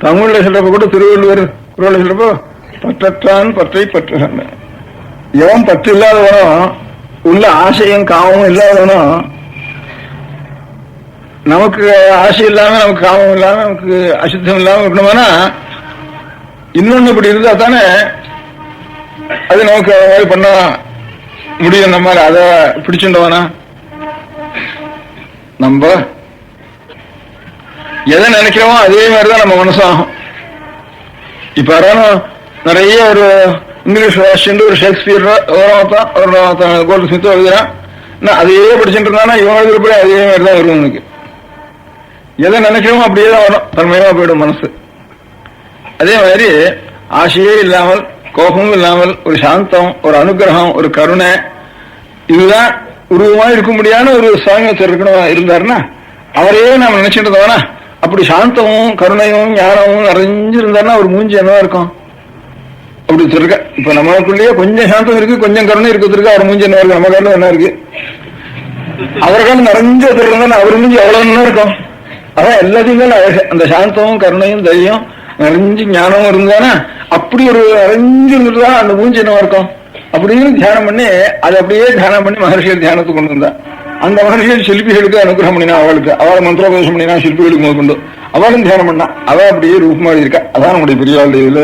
தமிழ்ல சொல்றப்ப கூட திருவள்ளுவர் குறள் சொல்றப்போ பற்றற்றான் பற்றை பற்றுகின்ற எவன் பற்று இல்லாதவனும் உள்ள ஆசையும் காமமும் இல்லாதவனும் நமக்கு ஆசை இல்லாம நமக்கு காமம் இல்லாம நமக்கு அசுத்தம் இல்லாம இருக்கணுமானா இன்னொன்னு இப்படி இருந்தா தானே அது நமக்கு பண்ண முடியும். நம்ம அதை பிடிச்சுட்டோம்னா நம்ம எதை நினைக்கிறோமோ அதே மாதிரிதான் நம்ம மனசாகும். இப்ப யாரும் நிறைய ஒரு இங்கிலீஷ் வாசிச்சுட்டு ஒரு ஷேக்ஸ்பியர் ஒரு கோல்டு ஸ்மித் எழுதுறான், அதையே படிச்சுட்டு இருந்தானா இவன் எழுதுறப்ப அதே மாதிரிதான் வரும். உனக்கு எதை நினைக்கிறோமோ அப்படியே தான் வரும், தன்மையா போயிடும் மனசு. அதே மாதிரி ஆசையே இல்லாமல் கோபமும் இல்லாமல் ஒரு சாந்தம், ஒரு அனுகிரகம், ஒரு கருணை, இதுதான் உருவமா இருக்க முடியாத ஒரு சுவாமியத்தர் இருக்கணும் இருந்தாருன்னா அவரையே நாம நினைச்சிட்டு இருந்தோம்னா அப்படி சாந்தமும் கருணையும் ஞானமும் நிறைஞ்சிருந்தாருன்னா ஒரு மூஞ்சி என்னவா இருக்கும் அப்படி வச்சிருக்க. இப்ப நம்மளுக்குள்ளேயே கொஞ்சம் சாந்தம் இருக்கு, கொஞ்சம் கருணை இருக்கிறதுக்கு அவர் மூஞ்சி என்ன இருக்கு, நம்ம காலம் என்ன இருக்கு, அவர்கள் நிறைஞ்சு வச்சிருந்தா அவர் மூஞ்சி எவ்வளவு என்ன இருக்கும். அதான் எல்லாத்தையும் அந்த சாந்தமும் கருணையும் தைரியம் நிறைஞ்சு ஞானமும் இருந்தானா அப்படி ஒரு நிறைஞ்சு இருந்துதான் அந்த மூஞ்சி என்னவா இருக்கும் அப்படின்னு தியானம் பண்ணி அதை அப்படியே தியானம் பண்ணி மகர்ஷியல் தியானத்துக்கு கொண்டு வந்தா. அந்த மகர்ஷியல் சிற்பிகளுக்கு அனுகிரகம் பண்ணினா, அவளுக்கு அவளை மந்திரோபதேசம் பண்ணினா, சிற்பிகளுக்கு முதற்கொண்டு அவளும் தியானம் பண்ணா. அவ அப்படியே ரூபமாடி இருக்கா. அதான் நம்முடைய பெரியவாள் இதுல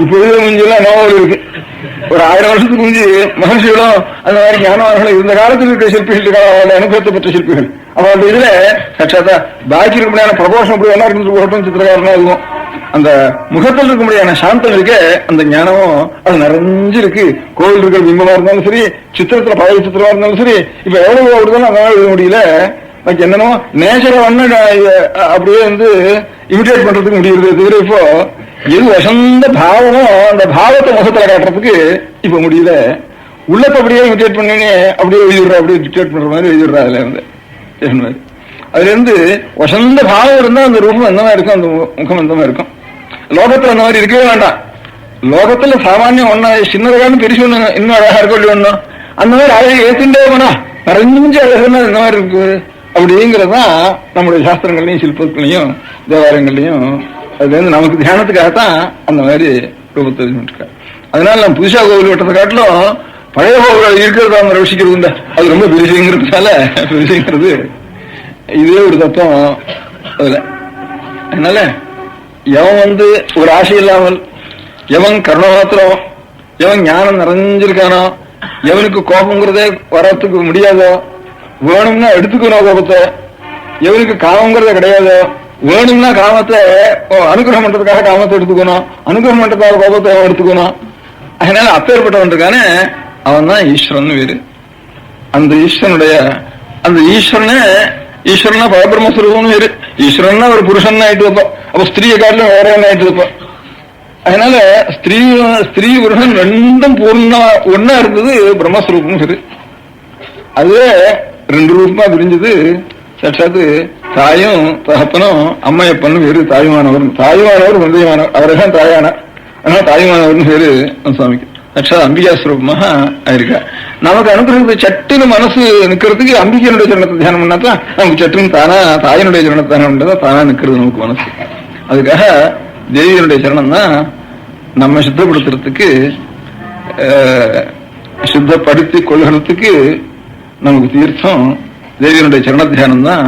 இப்ப இதுல மூஞ்சியெல்லாம் நோவல் இருக்கு. ஒரு 1000 வருஷத்துக்கு முந்தி மகர்ஷிகளும் அந்த மாதிரி ஞானவான்களும் இந்த காலத்தில் இருக்கிற சிற்பிகள் அவளை அனுகிரகத்தை பெற்ற சிற்பிகள் அவளுடைய இதுல சாட்சாத்தா பாக்கி இருக்க முடியாத பிரபோஷம் அப்படி எல்லாம் இருந்து போகட்டும் சித்திரகாரனா இருக்கும். அந்த முகத்தில் இருக்க முடியாத சாந்தம் இருக்க அந்த ஞானமும் அது நிறைஞ்சிருக்கு. கோவில் இருக்கிற பிம்பமா இருந்தாலும் சரி, சித்திரத்துல பழைய சித்திரமா இருந்தாலும் சரி, இப்ப எவ்வளவு அப்படிதான் அதனால எழுத முடியல. என்னமோ நேச்சரை அப்படியே இமிட்டேட் பண்றதுக்கு முடியுது. இப்போ எது வசந்த பாவமோ அந்த பாவத்தை முகத்துல காட்டுறதுக்கு இப்ப முடியல. உள்ளப்ப அப்படியே இமிட்டேட் பண்ணி அப்படியே எழுதிடுறா, அப்படியே டிக்டேட் பண்ற மாதிரி எழுதிடுறா. அதுல இருந்து வசந்த பாவம் இருந்தா அந்த ரூபம் எந்த மாதிரி இருக்கும், அந்த முகம் எந்த மாதிரி இருக்கும். லோகத்துல அந்த மாதிரி இருக்கவே வேண்டாம். லோகத்துல சாமானியம் ஒன்னா சின்னதாக பெருசு ஒண்ணு இன்னும் அழகா இருக்கும் இல்லையா ஒன்னும் அந்த மாதிரி அழகை ஏத்துட்டே போனா நிறைஞ்சு அழகுன்னா இந்த மாதிரி இருக்கு அப்படிங்கிறதான் நம்முடைய சாஸ்திரங்கள்லயும் சிற்பங்களையும் தேவாலயங்கள்லயும் அதுல இருந்து நமக்கு தியானத்துக்காகத்தான் அந்த மாதிரி ரூபத்தை இருக்க. அதனால நம்ம புதுசா கோவில் வெட்டத்தை காட்டிலும் பழைய கோவில் இருக்கிறத அவங்க ரசிக்கிறது உண்டு. அது ரொம்ப பெருசுங்கிறதுனால பெருசுங்கிறது இதே ஒரு தத்துவம் அதுல. அதனால எவன் ஒரு ஆசை இல்லாமல், எவன் கருணமாத்திரம், எவன் ஞானம் நிறைஞ்சிருக்கானோ, எவனுக்கு கோபங்கிறதே வரத்துக்கு முடியாதோ, வேணும்னா எடுத்துக்கணும் கோபத்தை, எவனுக்கு காமங்கிறதே கிடையாதோ, வேணும்னா காமத்தை அனுகிரகம் பண்றதுக்காக காமத்தை எடுத்துக்கணும், அனுகிரகம் பண்றதுக்காக கோபத்தை எடுத்துக்கணும். அதனால அப்பேற்பட்டவன் இருக்கானே அவன் தான் ஈஸ்வரன் வேறு. அந்த ஈஸ்வரனுடைய அந்த ஈஸ்வரனா பரபிரம்மஸ்வரூபம்னு வேறு. ஈஸ்வரன்னா ஒரு புருஷன் ஆயிட்டு வைப்போம், அப்ப ஸ்திரீயை காட்டிலும் வேற என்ன ஆயிட்டு வைப்போம். அதனால ஸ்திரீ புருஷன் ரெண்டும் பூர்ண ஒன்னா இருந்தது பிரம்மஸ்வரூபம் சரி. அதுவே 2 ரூபமா பிரிஞ்சது. சாட்சாத்து தாயும் தகப்பனும் அம்மையப்பனும் வேறு. தாயுமானவர் மந்தையமானவர், அவர்தான் தாயானார். அதனால தாயுமானவர்னு பேரு சுவாமிக்கு. சாட்சாத் அம்பிகா ஸ்வரூபமாக இருக்கா. நமக்கு அனுப்புறது சட்டுன்னு மனசு நிக்கிறதுக்கு அம்பிகையினுடைய சரணத்தை தியானம் பண்ணாதான் நமக்கு சட்டுன்னு தானா தாயினுடைய சரணத்தை தியானம் பண்ணா தானா நிக்கிறது நமக்கு மனசு. அதுக்காக தேவியனுடைய சரணம் தான் நம்ம சுத்தப்படுத்துறதுக்கு, சுத்தப்படுத்தி கொள்கிறதுக்கு நமக்கு தீர்த்தம். தேவியனுடைய சரண தியானம் தான்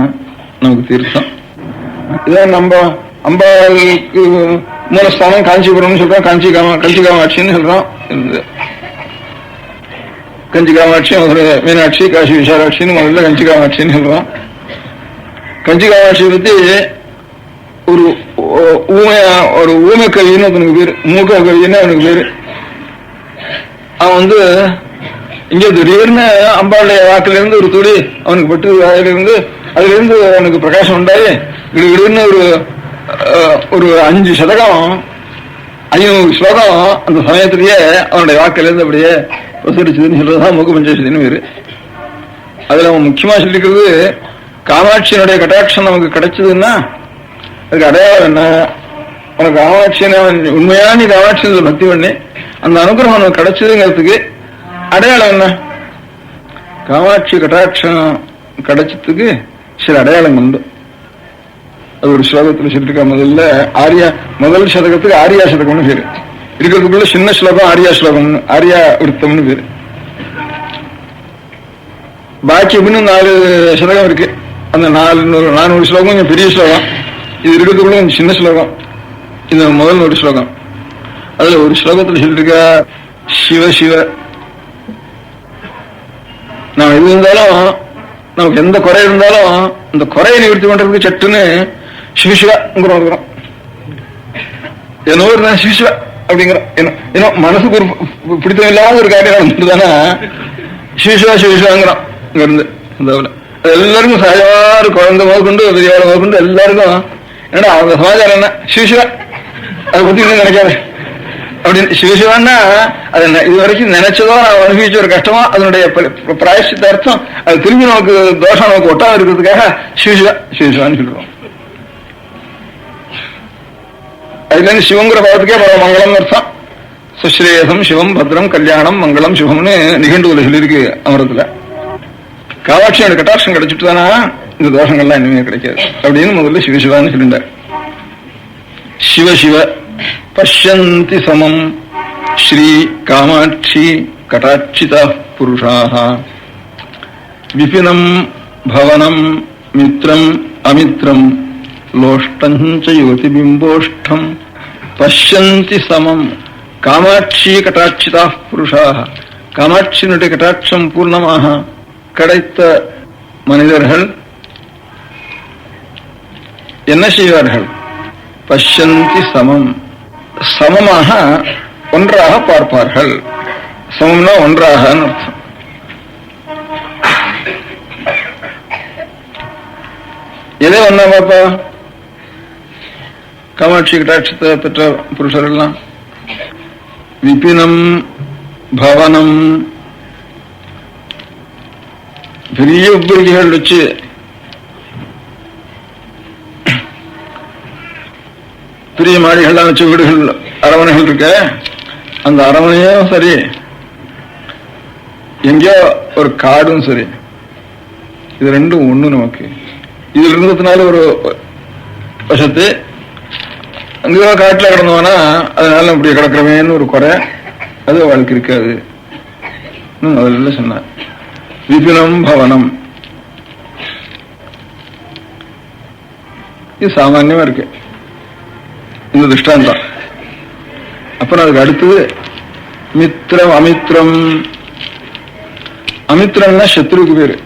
நமக்கு தீர்த்தம். இதான் நம்ம அம்பாளுக்கு மூலஸ்தானம் காஞ்சிபுரம்னு சொல்றோம், கஞ்சி காமாட்சின்னு சொல்றோம். கஞ்சி காமாட்சி, மதுரை மீனாட்சி, காசி விசாலாட்சின்னு முதல்ல கஞ்சி காமாட்சின்னு சொல்றோம். கஞ்சி காமாட்சி பத்தி ஒரு ஊமை கவின்னு அவனுக்கு பேரு, மூக்க கவின்னு அவனுக்கு பேரு. அவன் இங்க திடீர்னு அம்பாளுடைய வாக்குல இருந்து ஒரு துளி அவனுக்கு பட்டு வாயிலிருந்து அதுல இருந்து அவனுக்கு பிரகாசம் உண்டாயி திடீர்னு ஒரு 5 சதகம் 500 ஸ்லோகம் அந்த சமயத்திலேயே அவனுடைய வாக்கில இருந்து அப்படியே பிரசரிச்சதுன்னு சொல்றதுதான் மூக்க பஞ்சேஷத்தின்னு பேரு. அதுல அவன் முக்கியமா சொல்லிக்கிறது, காமாட்சியினுடைய கட்டாட்சம் நமக்கு கிடைச்சதுன்னா அதுக்கு அடையாளம் என்ன, உனக்கு காமாட்சின்னு உண்மையா நீ காமாட்சி பக்தி பண்ணி அந்த அனுகிரகம் உனக்கு கிடைச்சதுங்கிறதுக்கு அடையாளம் என்ன? காமாட்சி கட்டாட்சம் கிடைச்சதுக்கு சில அடையாளங்கள் உண்டு. அது ஒரு ஸ்லோகத்தில் சொல்லிருக்கா. முதல் சதகத்துக்கு ஆரியா சதகம்னு பேரு. இருக்கிறதுக்குள்ள சின்ன ஸ்லோகம் ஆரியா ஸ்லோகம்னு, ஆரியா விருத்தம்னு பேரு. பாக்கி இன்னும் 4 சதகம் இருக்கு. அந்த 400 ஸ்லோகம் கொஞ்சம் பெரிய ஸ்லோகம். இது இருக்கிறதுக்குள்ள கொஞ்சம் சின்ன ஸ்லோகம். இந்த முதல் ஒரு ஸ்லோகம். அதுல ஒரு ஸ்லோகத்தில் சொல்லிருக்க சிவ சிவ. நாம் எது இருந்தாலும் நமக்கு எந்த குறை இருந்தாலும் இந்த குறையை நிவர்த்தி பண்றதுக்கு சட்டுன்னு சிவசிவா என்னோ இருந்தா சிவசிவா அப்படிங்கிறோம். ஏன்னா மனசுக்கு ஒரு பிடித்தம் இல்லாத ஒரு காரியம் நடந்துட்டுதானா சிவசிவா சிவசிவாங்கிறோம். இங்க இருந்து எல்லாருக்கும் சகஜமான குழந்தை முதற்கொண்டு பெரியவாளை முதற்கொண்டு எல்லாருக்கும் ஏன்னா அவங்க சமாச்சாரம் என்ன சிவசிவா அதை பத்தி இன்னும் நினைக்காது அப்படின்னு. சிவசிவான்னா அது இது வரைக்கும் நினைச்சதோ நான் அனுபவிச்ச ஒரு கஷ்டமா அதனுடைய பிராயசித்த அர்த்தம் அது திரும்பி நமக்கு தோஷம் நமக்கு ஒட்டாம இருக்கிறதுக்காக சிவசிவா சிவசிவான்னு சொல்லுவோம். அதுல இருந்து சிவங்கிற பதத்துக்கே பல மங்களம் அர்த்தம். சுஸ்ரேயசம் சிவம் பத்ரம் கல்யாணம் மங்களம் சிவம்னு நிகழ்வுல சொல்லியிருக்கு அமரத்துல. காமாட்சியோட கட்டாட்சம் கிடைச்சிட்டு தானா இந்த தோஷங்கள்லாம் இனிமே கிடைக்காது அப்படின்னு முதல்ல சிவசிவான்னு சொல்லிட்டார். சிவ சிவ பஷ்யந்தி சமம் ஸ்ரீ காமாட்சி கடாட்சிதா புருஷாः விபினம் பவனம் மித்ரம் அமித்ரம் லோஷ்டம் ச யுவதி பிம்போஷ்டம் பஷ்யந்தி சமம் காமாட்சி கடாட்சிதா புருஷாः. காமாட்சியினுடைய கடாட்சம் பூர்ணமாக கிடைத்த மனிதர்கள் என்ன செய்வார்கள்? பஷ்யந்தி சமம், சமமாக ஒன்றாக பார்ப்பார்கள். சமம்னா ஒன்றாக அர்த்தம். எதே ஒன்னா பாப்பா? காமாட்சி கடாட்சத்தை பெற்ற புருஷர்கள்லாம் விபினம் பவனம் பெரிய உபரிகள் வச்சு பெரிய மாடிகள்லாம் வச்சு வீடுகள் அரவணைகள் இருக்க அந்த அரவணையும் சரி எங்கேயோ ஒரு காடும் சரி இது ரெண்டும் ஒண்ணு. நமக்கு இதுல இருந்ததுனால ஒரு வசத்து அங்கேயோ காட்டுல கிடந்தோம்னா அதனால அப்படி கிடக்கிறவேன்னு ஒரு குறை அது அவளுக்கு இருக்காது. அதில் சொன்ன விபினம் பவனம் இது சாமான்யமா இருக்கு இந்த திருஷ்டாந்தம். அப்புறம் அதுக்கு அடுத்தது மித்ரம் அமித்ரம். அமித்ரம்னா சத்ருவுக்கு பேரு,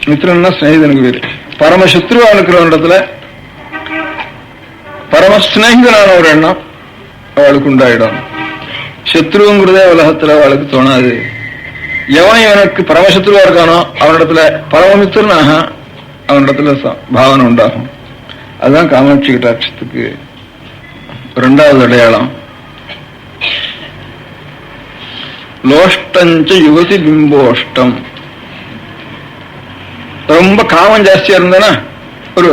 மித்ரம்னா ஸ்நேகிதனுக்கு பேரு. பரமசத்ருவா இருக்கிற இடத்துல பரமஸ்நேகிதனான ஒரு எண்ணம் அவளுக்கு உண்டாயிடும். சத்ருங்கிறதே உலகத்துல அவளுக்கு தோணாது. எவன் இவனுக்கு பரமசத்ருவா இருக்கானோ அவனிடத்துல பரமமித்திரனாக அவனிடத்துல பாவனை உண்டாகும். அதுதான் காமாட்சி கட்டாட்சத்துக்கு 2வது அடையாளம். லோஷ்டஞ்ச யுவதி பிம்போஷ்டம். ரொம்ப காமம் ஜாஸ்தியா இருந்தானா ஒரு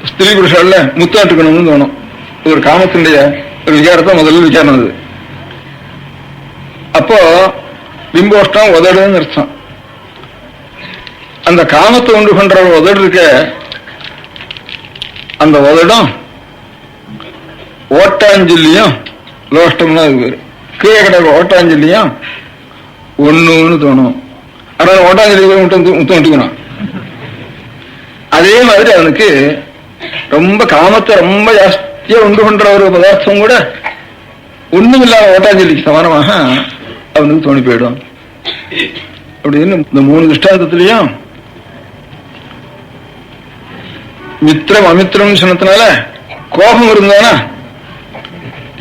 ஸ்திரீ புருஷால முத்தாட்டுக்கணும்னு தோணும். ஒரு காமத்தினுடைய ஒரு விசாரத்தை முதல்ல விசாரணை. அது அப்போ பிம்போஷ்டம் உதடுன்னு அர்த்தம். அந்த காமத்தை உண்டு பண்ற உதடு இருக்க அந்த உதடும் ஓட்டாஞ்சொல்லியும் லோஷ்டம்னா அது பேரு. கீழே கிடக்கிற ஓட்டாஞ்சொல்லியும் ஒண்ணுன்னு தோணும். அதனால ஓட்டாஞ்சொல்லி முத்தம் விட்டுக்கணும். அதே மாதிரி அவனுக்கு ரொம்ப காமத்தை ரொம்ப ஜாஸ்தியா உண்டு பண்ற ஒரு பதார்த்தம் கூட ஒண்ணும் இல்லாத ஓட்டாஞ்சொல்லிக்கு சமானமாக அவனுக்கு தோணி போயிடும். அப்படின்னு இந்த 3 திருஷ்டாந்தத்திலையும் மித்திரம் அமித்திரம் சொன்னதுனால கோபம் இருந்தானா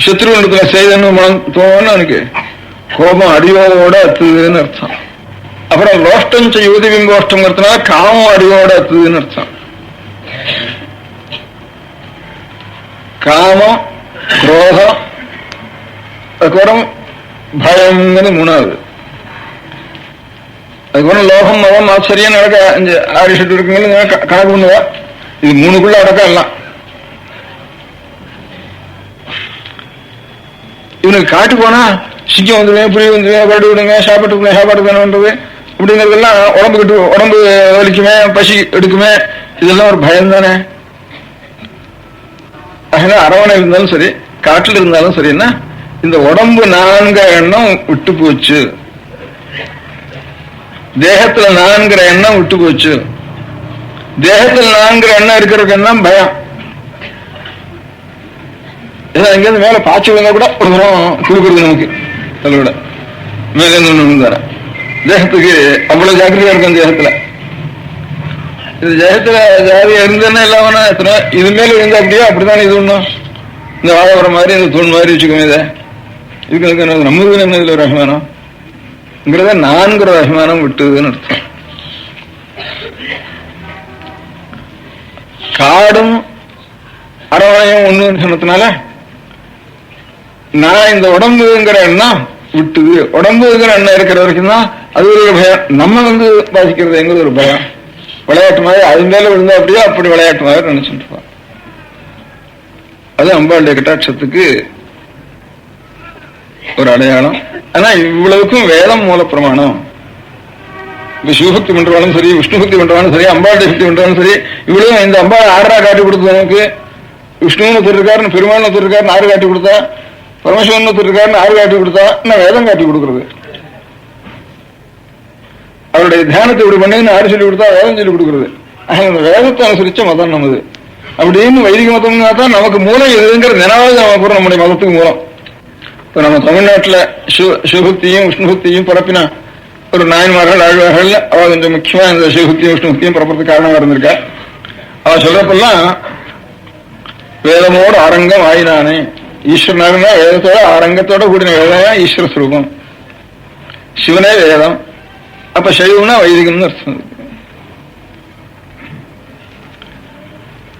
சத்ருவனத்துல செய்தன்னு மனம் தோணுன்னு அவனுக்கு கோபம் அடியோட அத்துதுன்னு அர்த்தம். அப்புறம் லோஷ்டம் யுவதி பிம்போஷ்டம்ங்கிறதுனால காமம் அடியோட அத்துதுன்னு அர்த்தம். காமம் குரோதம் அதுக்கப்புறம் பயம்னு 3வது. அதுக்கப்புறம் லோகம் மதம் ஆச்சரியம் நடக்க 6 ஷெட்டு இருக்குங்க கணக்கு பண்ணுவா. இது 3க்குள்ள அடக்கம் எல்லாம். இவனுக்கு காட்டு போனா சிங்கம் வந்துடுவேன், புலி வந்துடுவேன், பரடு விடுங்க, சாப்பாடு வேணும்ன்றது அப்படிங்கிறதெல்லாம் உடம்பு வலிக்குமே, பசி எடுக்குமே, இதெல்லாம் ஒரு பயம் தானே. அதனால அரவணை இருந்தாலும் சரி, காட்டில் இருந்தாலும் சரின்னா இந்த உடம்பு நான்கிற எண்ணம் விட்டு போச்சு, தேகத்துல நான்கிற எண்ணம் விட்டு போச்சு. தேகத்தில் நான்கிற எண்ணம் இருக்கிறதுக்கு என்ன பயம். எங்கேருந்து மேல பாய்ச்சி விழுந்தா கூட ஒரு தரம் கொடுக்குறது நமக்கு தலைவிட மேல தர தேகத்துக்கு அவ்வளவு ஜாக்கிரதையா இருக்கும். தேகத்துல இது தேகத்துல ஜாதியா இருந்தேன்னா இல்லாம எத்தனை இது மேல இருந்தா அப்படியே அப்படித்தானே இது ஒண்ணும் இந்த வாழவர மாதிரி இந்த தூண் மாதிரி வச்சுக்கோங்க. இதை இதுக்கு நம்மளுக்கு என்ன இதுல ஒரு அபிமானம்ங்கிறத நான்கிற அபிமானம் விட்டுதுன்னு அர்த்தம். காடும் அரவணையும் ஒண்ணு சொன்னதுனால நான் இந்த உடம்புங்கிற எண்ணம் விட்டுது. உடம்புங்கிற எண்ணம் இருக்கிற வரைக்கும் தான் அது ஒரு பயம். நம்ம பாதிக்கிறது எங்களுக்கு ஒரு பயம். விளையாட்டு மாதிரி அது மேல விழுந்தா அப்படியே அப்படி விளையாட்டு மாதிரி நினைச்சுட்டு இருப்பான். அது அம்பாளுடைய கட்டாட்சத்துக்கு ஒரு அடையாளம். ஆனா இவ்வளவுக்கும் வேதம் மூல பிரமாணம். இந்த சிவபக்தி பண்றாலும் சரி, விஷ்ணு பக்தி பண்றாலும் சரி, அம்பாளுடைய பக்தி பண்றாலும் சரி, இவ்வளவு இந்த அம்பாள் ஆறா காட்டி கொடுத்தது நமக்கு. விஷ்ணுன்னு ஒருத்தருக்காருன்னு பெருமாள்னு ஒருத்தருக்காருன்னு ஆறு காட்டி கொடுத்தா, பரமசிவன் ஒருத்தருக்காருன்னு ஆறு காட்டி கொடுத்தா, இன்னும் வேதம் காட்டி கொடுக்கறது. அவருடைய தியானத்தை இப்படி பண்ணி ஆறு சொல்லி கொடுத்தா வேதம் சொல்லி கொடுக்கறது. அந்த வேதத்தை அனுசரிச்ச மதம் நமது. அப்படின்னு வைதிக மதம்னா தான் நமக்கு மூலம் எதுங்கிற நினைவாக நமக்கு நம்முடைய மதத்துக்கு மூலம். இப்ப நம்ம தமிழ்நாட்டில் சிவபக்தியும் விஷ்ணுபக்தியும் பரப்பினா ஒரு நாயன்மார்கள் ஆழ்வார்கள் அவ கொஞ்சம் முக்கியமா இந்த சிவபக்தியும் விஷ்ணுபக்தியும் பரப்புறதுக்கு காரணமா இருந்திருக்கா. அவ சொல்றப்பெல்லாம் வேதமோடு ஆரங்கம் ஆயினானே, ஈஸ்வரனாருன்னா வேதத்தோட ஆரங்கத்தோட கூடின வேதம் ஈஸ்வர ஸ்வரூபம், சிவனே வேதம். அப்ப சைவம்னா வைதிகம்னு அர்த்தம்.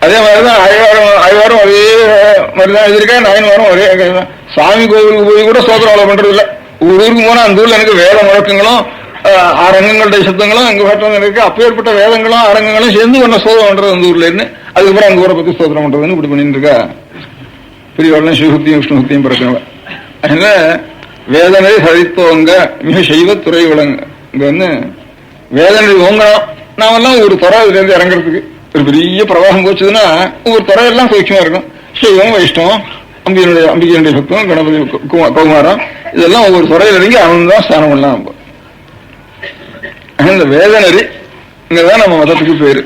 அதே மாதிரிதான் ஆழ்வாரும் அதே மாதிரிதான் எழுதியிருக்கா, நாயன்மாரும் ஒரே. சாமி கோவிலுக்கு போய் கூட சோதரம் பண்றது இல்லை. ஊருக்கு போனா அந்த ஊர்ல எனக்கு வேத முழக்கங்களும் அரங்கங்களுடைய சப்தங்களும் எங்க பாட்டு இருக்கு. அப்பேற்பட்ட வேதங்களும் அரங்கங்களும் சேர்ந்து ஒன்ன சோதரம் பண்றது அந்த ஊர்ல இருந்து. அதுக்கப்புறம் அந்த ஊரை பத்தி சோதரம் பண்றதுன்னு இப்படி பண்ணிட்டு இருக்கா பெரியவர்களும் சிவபக்தியும் விஷ்ணுபக்தியும் பிறக்கவங்க. அதனால வேதனை சதித்தவங்க மிக சைவ துறை விளங்க. இங்க வேதனை ஓங்கணும். நாமெல்லாம் ஒரு துறை இதுல இருந்து இறங்குறதுக்கு ஒரு பெரிய பிரவாகம் போச்சுதுன்னா ஒவ்வொரு துறையெல்லாம் சூட்சமா இருக்கும். சைவம், வைஷ்ணவம், அம்பிகையினுடைய பக்தம், கணபதி கௌமாரம், இதெல்லாம் ஒவ்வொரு துறையில இறங்கி அவன் தான் ஸ்தானம் பண்ணலாம். இந்த வேதநெறி இங்கதான் நம்ம மதத்துக்கு பேரு.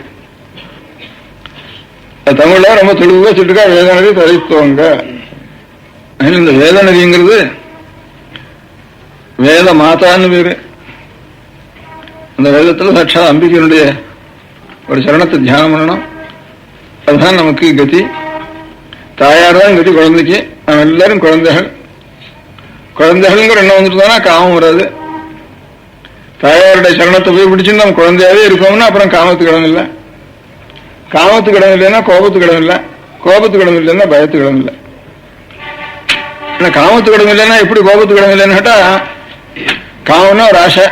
தமிழ்ல ரொம்ப தெளிவா சொல்லிருக்கா, வேதநெறி தரித்துவங்க. இந்த வேதநெறிங்கிறது வேத மாதான்னு பேரு. அந்த வேதத்துல சாட்சா அம்பிகையினுடைய ஒரு சரணத்தை தியானம் பண்ணணும். அதுதான் நமக்கு கதி. தாயார் தான் கதி குழந்தைக்கு. நம்ம எல்லாரும் குழந்தைகள். குழந்தைகள்ங்கிற எண்ணம் வந்துட்டுதானா காமம் வராது. தாயாருடைய சரணத்தை போய் பிடிச்சுன்னு நம்ம குழந்தையாவே இருக்கோம்னா அப்புறம் காமத்துக்கு இடம் இல்லை. காமத்துக்கு இடம் இல்லைன்னா கோபத்துக்கு இடம் இல்லை. கோபத்துக்கு இடம் இல்லைன்னா பயத்துக்கு இடம் இல்லை. காமத்துக்கு இடம் இல்லைன்னா எப்படி கோபத்துக்கு இடம் இல்லைன்னு கேட்டா, காமம்னா ஒரு ஆசை.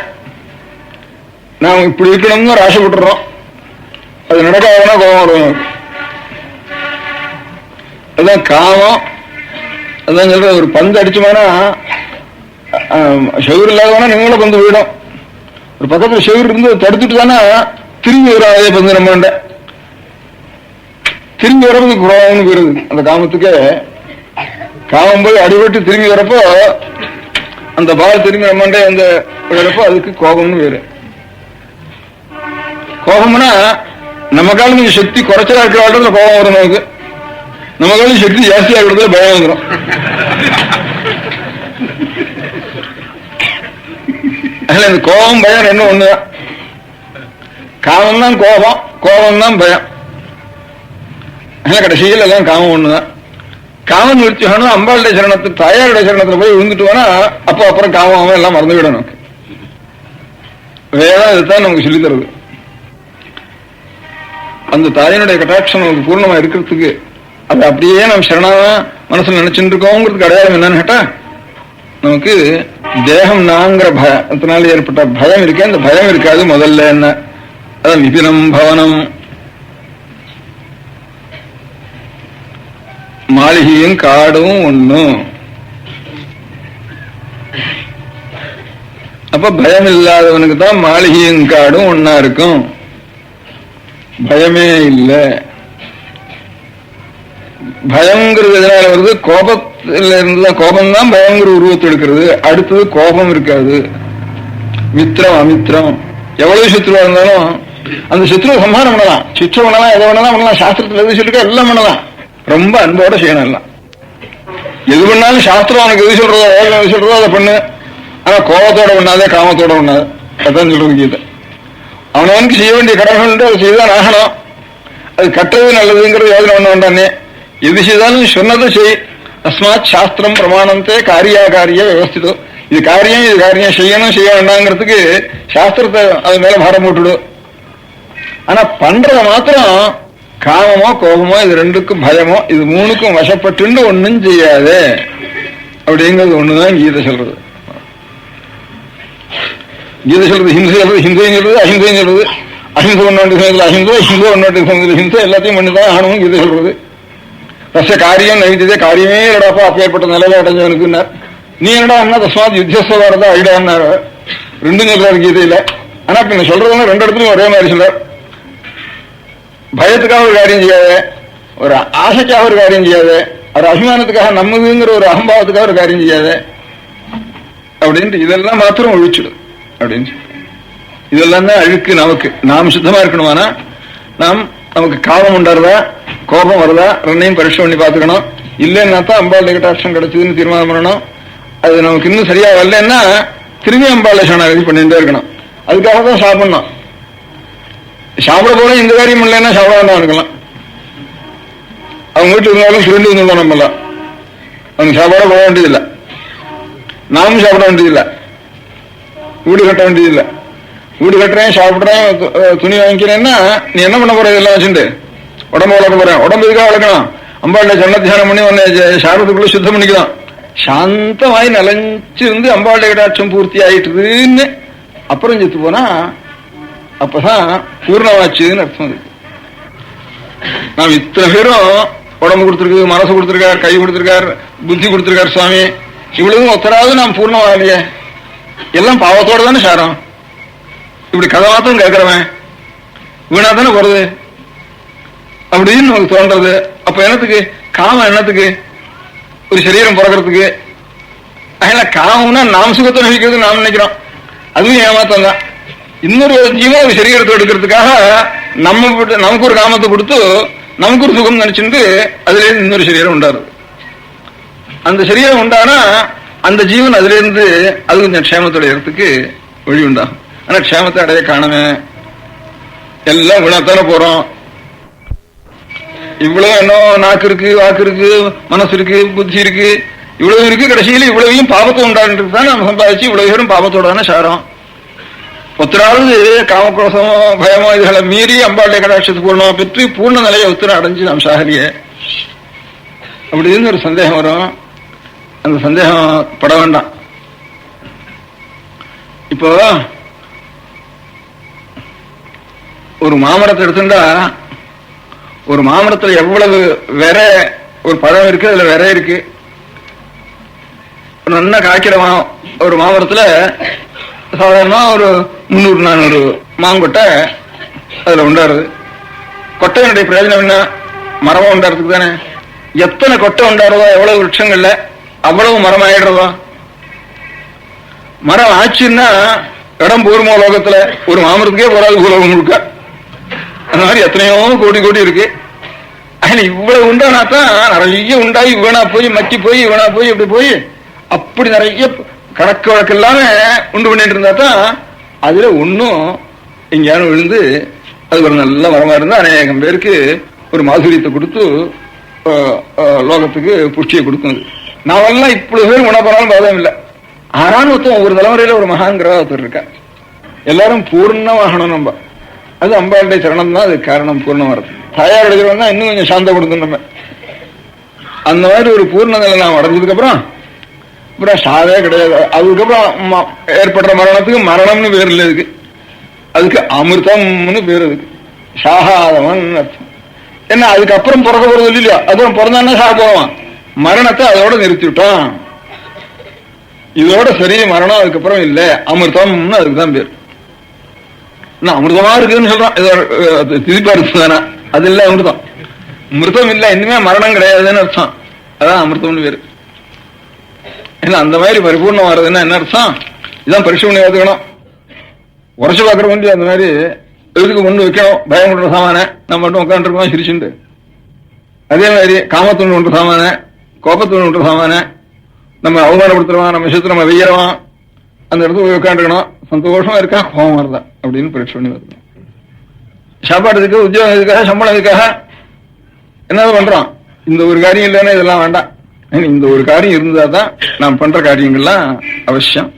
நாம் இப்படி இருக்கணும்னு ஒரு ஆசைப்பட்டுறோம். அது நடக்காதுன்னா கோபம் வரும். அதுதான் காமம். அதான் சொல்ற, ஒரு பந்து அடிச்சுமானா செவுர் இல்லாதவனா நீங்கள பந்து போயிடும். ஒரு பக்கத்துல செவுர் இருந்து தடுத்துட்டு தானே திரும்பி வரும். அதே பந்து நம்ம திரும்பி வர்றதுக்கு குறவான்னு போயிருது. அந்த காமத்துக்கு காமம் போய் அடிபட்டு திரும்பி வரப்போ அந்த பால் திரும்பி நம்மண்டே அந்த வரப்போ அதுக்கு கோபம்னு பேரு. கோபம்னா நம்ம காலம் சக்தி குறைச்சலா இருக்கிற இடத்துல கோபம் வரும். நமக்கு நம்ம காலம் சக்தி ஜாஸ்தியா இருக்கிறதுல பயம் வந்துடும். அதுல இந்த கோபம் பயம் என்ன ஒண்ணுதான். காமம் தான் கோபம், கோபம் தான் பயம். கடைசியில் எல்லாம் காமம் ஒண்ணுதான். காமம் நிறுத்தி வேணும். அம்பாளுடைய சரணத்தை தாயாருடைய சரணத்துல போய் விழுந்துட்டு வேணா அப்போ அப்புறம் காமம் எல்லாம் மறந்துவிடும். நமக்கு வேதம் இதுதான் நமக்கு சொல்லி தருது. அந்த தாயினுடைய கட்டாட்சம் நமக்கு பூர்ணமா இருக்கிறதுக்கு அது அப்படியே நம்ம சரணாவா மனசுல நினைச்சுட்டு இருக்கோங்கிறதுக்கு அடையாளம் என்னன்னு கேட்டா, நமக்கு தேகம் நாங்கிற பயத்தினால ஏற்பட்ட பயம் இருக்கே, அந்த பயம் இருக்காது. முதல்ல என்ன, அதான் விபினம் பவனம், மாளிகையும் காடும் ஒண்ணும். அப்ப பயம் இல்லாதவனுக்கு தான் மாளிகையும் காடும் ஒன்னா இருக்கும். பயமே இல்லை. பயங்கிறது எதனால வருது? கோபத்துல இருந்துதான். கோபம்தான் பயங்கர உருவத்தை எடுக்கிறது. அடுத்தது கோபம் இருக்காது. மித்திரம் அமித்திரம். எவ்வளவு சத்ருவா இருந்தாலும் அந்த சத்ருவை சம்ஹாரம் பண்ணலாம். சிச்சை பண்ணலாம், எதை வேணாலும் பண்ணலாம். சாஸ்திரத்துல எது சொல்லிருக்கா எல்லாம் பண்ணலாம். ரொம்ப அன்போட செய்யணும். எல்லாம் எது பண்ணாலும் சாஸ்திரம் அவனுக்கு எது சொல்றதோ எது சொல்றதோ அதை பண்ணு. ஆனா கோபத்தோட பண்ணாதே, காமத்தோட பண்ணாது. அதான் சொல்றது கீதை. அவனவனுக்கு செய்ய வேண்டிய கடமைகள் அதை செய்தான் ஆகணும். அது கட்டுறது நல்லதுங்கிறது யோஜனை பண்ண வேண்டானே. எது செய்தாலும் சொன்னதை செய். தஸ்மாத் சாஸ்திரம் பிரமாணத்தை காரியாகாரிய விவஸ்திதோ. இது காரியம் செய்யணும் செய்ய வேண்டாங்கிறதுக்கு சாஸ்திரத்தை அது மேல பாரம் போட்டுடு. ஆனா பண்றத மாத்திரம் காமமோ கோபமோ இது ரெண்டுக்கும் பயமோ இது மூணுக்கும் வசப்பட்டு ஒன்னும் செய்யாது அப்படிங்கிறது ஒண்ணுதான் கீதை சொல்றது. கீதை சொல்றது ஹிம்சை சொல்றது, ஹிம்சையும் சொல்றது, அஹிம்சையும் சொல்றது. அஹிம்சை ஒன்னாண்டு சமயத்தில் அஹிம்சை, ஹிம்சை ஒன்னாண்டு சமயத்தில் ஹிம்சை. எல்லாத்தையும் பண்ணிதான் ஆகணும் கீதை சொல்றது. ரச காரியம் நைத்ததே, காரியமே இல்லடாப்பா அப்பேற்பட்ட நிலையில அடைஞ்சவனுக்குன்னார். நீ என்னடா என்ன தஸ்மாத் யுத்தஸ்வரதா ஐடான்னாரு. ரெண்டும் சொல்றாரு கீதையில. ஆனா பின்ன சொல்றதுன்னா ரெண்டு இடத்துலயும் ஒரே மாதிரி சொல்றார். பயத்துக்காக ஒரு காரியம் செய்யாத, ஒரு ஆசைக்காக ஒரு காரியம் செய்யாத, ஒரு அபிமானத்துக்காக நம்மதுங்கிற ஒரு அகம்பாவத்துக்காக ஒரு காரியம் செய்யாத அப்படின்ட்டு இதெல்லாம் மாத்திரம் ஒழிச்சிடும் அப்படின்னு. இதெல்லாம் தான் அழுக்கு. நமக்கு நாம் சுத்தமா இருக்கணுமானா நமக்கு காலம் உண்டாருதா, கோபம் வருதா, ரெண்டையும் பரிசு பண்ணி பார்த்துக்கணும். இல்லைன்னா தான் அம்பாள் கட்டாட்சம் கிடைச்சதுன்னு தீர்மானம் பண்ணணும். அது நமக்கு இன்னும் சரியா வரலன்னா திரும்பி அம்பாள் சரணாகதி பண்ணிட்டே இருக்கணும். அதுக்காக தான் சாப்பிடணும். சாப்பிட போல இந்த காரியம் இல்லைன்னா சாப்பிட வேண்டாம் இருக்கலாம். அவங்க வீட்டுல இருந்தாலும் சுருண்டு இருந்தோம். நம்மளாம் அவங்க சாப்பாட போக வேண்டியதில்லை, நாமும் சாப்பிட வேண்டியதில்லை, வீடு கட்ட வேண்டியதில்லை. வீடு கட்டுறேன், சாப்பிட்றேன், துணி வாங்கிக்கிறேன்னா நீ என்ன பண்ண போற? இதெல்லாம் வச்சுட்டு உடம்பு வளர்க்க போறேன். உடம்பு இதுக்காக வளர்க்கணும். அம்பாள்ல சொன்ன தியானம் பண்ணி உன்னை சாரத்துக்குள்ள சுத்தம் பண்ணிக்கலாம். சாந்தமாய் நலஞ்சு இருந்து அம்பாளுடைய கடாட்சம் பூர்த்தி ஆயிட்டுதுன்னு அப்புறம் செத்து போனா அப்பதான் பூர்ணமாச்சுன்னு அர்த்தம். இருக்கு நாம் இத்தனை பேரும் உடம்பு கொடுத்திருக்கு, மனசு கொடுத்திருக்கார், கை கொடுத்திருக்கார், புத்தி கொடுத்திருக்கார் சுவாமி. இவ்வளவு ஒத்தராவது நாம் பூர்ணமாகலையே. எல்லாம் பாவத்தோட தானே சாரம். இப்படி கதை மாத்திரம் கேட்கிறவன் வீணா தானே போறது அப்படின்னு நமக்கு தோன்றது. அப்ப என்னத்துக்கு காமம்? என்னத்துக்கு? ஒரு சரீரம் பிறக்கிறதுக்கு. அதனால காமம்னா நாம் சுகத்தை நினைக்கிறது நாம் நினைக்கிறோம். அதுவும் ஏமாத்தம் தான். இன்னொரு ஜீவன் ஒரு சரீரத்தை எடுக்கிறதுக்காக நமக்கு ஒரு காமத்தை கொடுத்து நமக்கு ஒரு சுகம் நினைச்சுட்டு அதுல இருந்து இன்னொரு சரீரம் உண்டாரு. அந்த சரீரம் உண்டானா அந்த ஜீவன் அதுல இருந்து அது கொஞ்சம் க்ஷேமத்தோட இடத்துக்கு வழி உண்டாகும். ஆனா க்ஷேமத்தை அடைய காணவே எல்லாம் விழாத்தான போறோம். இவ்வளவு என்ன நாக்கு இருக்கு, வாக்கு இருக்கு, மனசு இருக்கு, புத்தி இருக்கு, இவ்வளவு இருக்கு. கடைசியில இவ்வளவையும் பாபத்தை உண்டாடுறது தான் நம்ம சம்பாதிச்சு இவ்வளவு பேரும் பாபத்தோட சாரம். ஒத்தராவது காமக்ரோசமோ பயமோ இதுகளை மீறி அம்பாளுடைய கடாட்சத்து பூர்ணமா பெற்று பூர்ண நிலையை ஒத்தர அடைஞ்சு நாம் சாகலியே அப்படின்னு ஒரு சந்தேகம் வரும். அந்த சந்தேகம் பட வேண்டாம். இப்போ ஒரு மாமரத்தை எடுத்துட்டா ஒரு மாமரத்துல எவ்வளவு விர ஒரு பழம் இருக்கு, அதுல விர இருக்கு. நல்லா காய்க்கிற ஒரு மாமரத்துல சாதாரணமா ஒரு 300-400 மாங்கொட்டை அதுல உண்டாருது. கொட்டையினுடைய பிரயோஜனம் என்ன? மரமா உண்டாறதுக்கு தானே. எத்தனை கொட்டை உண்டாருதோ, எவ்வளவு விருட்சங்கள்ல அவ்வளவு மரம் ஆயிடுறதோ. மரம் ஆச்சுன்னா இடம் பூர்ம லோகத்துல ஒரு மாமரத்துக்கே போறாது பூலோகம் முழுக்க. அந்த மாதிரி எத்தனையோ கோடி கோடி இருக்கு. அதுல இவ்வளவு உண்டானாத்தான் நிறைய உண்டாகி வீணா போய் மக்கி போய் வீணா போய் இப்படி போய் அப்படி நிறைய கணக்கு வழக்கு எல்லாமே உண்டு பண்ணிட்டு இருந்தா தான் அதுல ஒன்னும் எங்கேயாரும் விழுந்து அது ஒரு நல்ல மரமா இருந்தா அநேகம் பேருக்கு ஒரு மாதுரியத்தை கொடுத்து லோகத்துக்கு புஷ்டியை கொடுக்கும். நாவெல்லாம் இப்படி பேர் உணப்பனாலும் பாதம் இல்லை. ஆனாலும் ஒருத்தன் ஒரு தலைமுறையில ஒரு மகாங்கிற ஒருத்தர் இருக்கா. எல்லாரும் பூர்ணமாகணும். நம்ம அது அம்பாளுடைய சரணம் தான் அதுக்கு காரணம். பூர்ணம் வரது தயார் எடுக்கிறவன் தான் இன்னும் கொஞ்சம் சாந்த கொடுக்கணும். நம்ம அந்த மாதிரி ஒரு பூர்ண நிலை நாம் அடைஞ்சதுக்கு அப்புறம் சாவே கிடையாது. அதுக்கப்புறம் ஏற்படுற மரணத்துக்கு மரணம்னு பேர் இல்லை. இதுக்கு அதுக்கு அமிர்தம்னு பேர். அதுக்கு சாகாதவன் அர்த்தம். என்ன அதுக்கப்புறம் பிறக்க போறது இல்லையா? அப்புறம் பிறந்தானே சாக போவான். மரணத்தை அதோட நிறுத்தி விட்டான். இதோட சரி மரணம் அதுக்கப்புறம் இல்லை. அமிர்தம்னு அதுக்கு தான் பேர். அமிர்தமா இருக்குன்னு சொல்றான். திருப்பா இருக்கு தானே, அது இல்லை அமிர்தம். மிருதம் இல்லை, இனிமே மரணம் கிடையாதுன்னு அர்த்தம். அதான் அமிர்தம்னு பேரு. ஏன்னா அந்த மாதிரி பரிபூர்ணம் வர்றதுன்னா என்ன அர்த்தம்? இதான் பரிசு பண்ணி ஏற்றுக்கணும். உரைச்சு பார்க்குற வேண்டிய அந்த மாதிரி எதுக்கு கொண்டு வைக்கணும். பயம் கொண்ட சாமான நம்ம மட்டும் உட்காந்துருக்கோம் சிரிச்சுண்டு. அதே மாதிரி காமத்தூள் கொண்ட சாமான, கோபத்தூள் கொண்ட சாமான நம்ம அவமானப்படுத்துறோம், நம்ம விஷயத்துல நம்ம வெய்யறோம், அந்த இடத்துல போய் உட்காந்துருக்கணும். சந்தோஷமா இருக்கா, கோபம் வருதா அப்படின்னு பரிசு பண்ணி வருது. சாப்பாடுக்கு, உத்தியோகத்துக்காக, சம்பளம் இதுக்காக என்ன பண்றோம்? இந்த ஒரு காரியம் இல்லைன்னா இதெல்லாம் வேண்டாம். இந்த ஒரு காரியம் இருந்தா தான் நாம் பண்ற காரியங்கள்லாம் அவசியம்.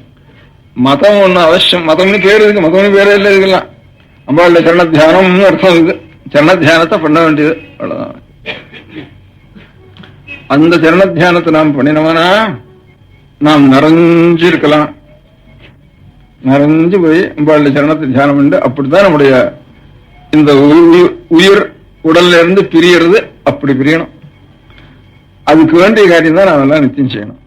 மதம் ஒண்ணு அவசியம். மதம்னு பேரு இருக்கு, மதம்னு பேரே இல்லை இதுக்கெல்லாம். அம்பாளுடைய சரண தியானம்னு அர்த்தம் இது. சரண தியானத்தை பண்ண வேண்டியது, அவ்வளவுதான். அந்த சரண தியானத்தை நாம் பண்ணினோம்னா நாம் நிறைஞ்சு இருக்கலாம். நிறைஞ்சு போய் அம்பாளுடைய சரணத்தை தியானம் பண்ணி அப்படித்தான் நம்முடைய இந்த உயிர் உடல்ல இருந்து பிரியறது. அப்படி பிரியணும். அதுக்கு வேண்டிய காரியம் தான் நாம் எல்லாம் நிச்சயம் செய்யணும்.